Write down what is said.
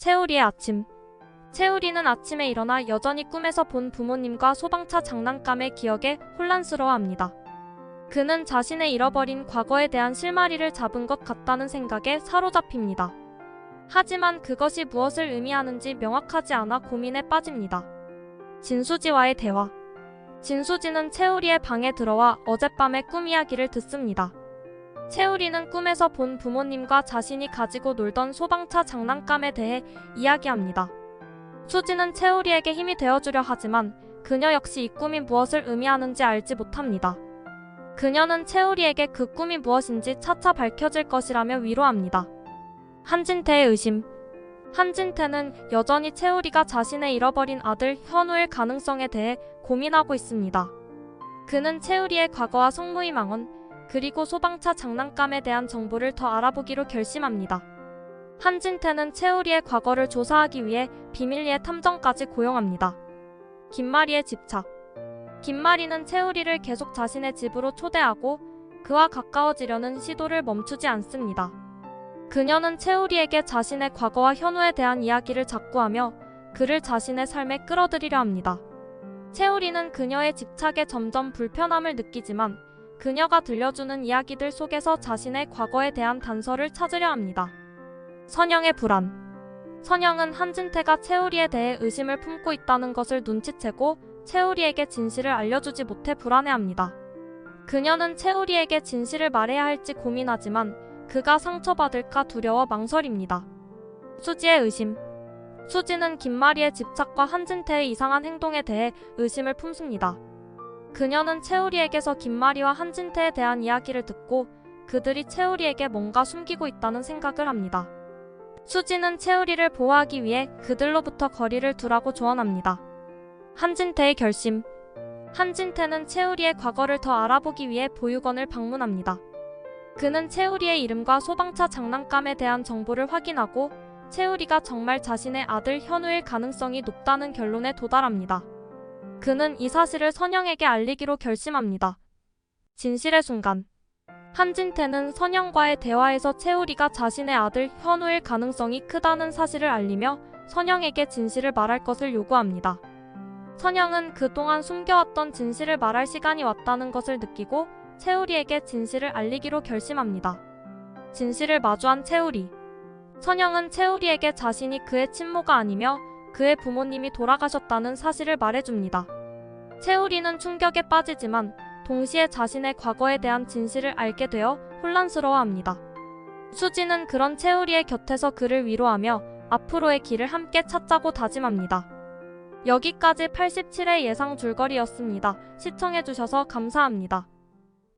채우리의 아침. 채우리는 아침에 일어나 여전히 꿈에서 본 부모님과 소방차 장난감의 기억에 혼란스러워합니다. 그는 자신의 잃어버린 과거에 대한 실마리를 잡은 것 같다는 생각에 사로잡힙니다. 하지만 그것이 무엇을 의미하는지 명확하지 않아 고민에 빠집니다. 진수지와의 대화. 진수지는 채우리의 방에 들어와 어젯밤의 꿈 이야기를 듣습니다. 채우리는 꿈에서 본 부모님과 자신이 가지고 놀던 소방차 장난감에 대해 이야기합니다. 수지는 채우리에게 힘이 되어주려 하지만 그녀 역시 이 꿈이 무엇을 의미하는지 알지 못합니다. 그녀는 채우리에게 그 꿈이 무엇인지 차차 밝혀질 것이라며 위로합니다. 한진태의 의심. 한진태는 여전히 채우리가 자신의 잃어버린 아들 현우일 가능성에 대해 고민하고 있습니다. 그는 채우리의 과거와 성모임망언 그리고 소방차 장난감에 대한 정보를 더 알아보기로 결심합니다. 한진태는 채우리의 과거를 조사하기 위해 비밀리에 탐정까지 고용합니다. 김마리의 집착. 김마리는 채우리를 계속 자신의 집으로 초대하고 그와 가까워지려는 시도를 멈추지 않습니다. 그녀는 채우리에게 자신의 과거와 현우에 대한 이야기를 자꾸 하며 그를 자신의 삶에 끌어들이려 합니다. 채우리는 그녀의 집착에 점점 불편함을 느끼지만 그녀가 들려주는 이야기들 속에서 자신의 과거에 대한 단서를 찾으려 합니다. 선영의 불안. 선영은 한진태가 채우리에 대해 의심을 품고 있다는 것을 눈치채고 채우리에게 진실을 알려주지 못해 불안해합니다. 그녀는 채우리에게 진실을 말해야 할지 고민하지만 그가 상처받을까 두려워 망설입니다. 수지의 의심. 수지는 김마리의 집착과 한진태의 이상한 행동에 대해 의심을 품습니다. 그녀는 채우리에게서 김마리와 한진태에 대한 이야기를 듣고 그들이 채우리에게 뭔가 숨기고 있다는 생각을 합니다. 수지는 채우리를 보호하기 위해 그들로부터 거리를 두라고 조언합니다. 한진태의 결심. 한진태는 채우리의 과거를 더 알아보기 위해 보육원을 방문합니다. 그는 채우리의 이름과 소방차 장난감에 대한 정보를 확인하고 채우리가 정말 자신의 아들 현우일 가능성이 높다는 결론에 도달합니다. 그는 이 사실을 선영에게 알리기로 결심합니다. 진실의 순간. 한진태는 선영과의 대화에서 채우리가 자신의 아들 현우일 가능성이 크다는 사실을 알리며 선영에게 진실을 말할 것을 요구합니다. 선영은 그동안 숨겨왔던 진실을 말할 시간이 왔다는 것을 느끼고 채우리에게 진실을 알리기로 결심합니다. 진실을 마주한 채우리. 선영은 채우리에게 자신이 그의 친모가 아니며 그의 부모님이 돌아가셨다는 사실을 말해줍니다. 채우리는 충격에 빠지지만 동시에 자신의 과거에 대한 진실을 알게 되어 혼란스러워합니다. 수지는 그런 채우리의 곁에서 그를 위로하며 앞으로의 길을 함께 찾자고 다짐합니다. 여기까지 87회 예상 줄거리였습니다. 시청해주셔서 감사합니다.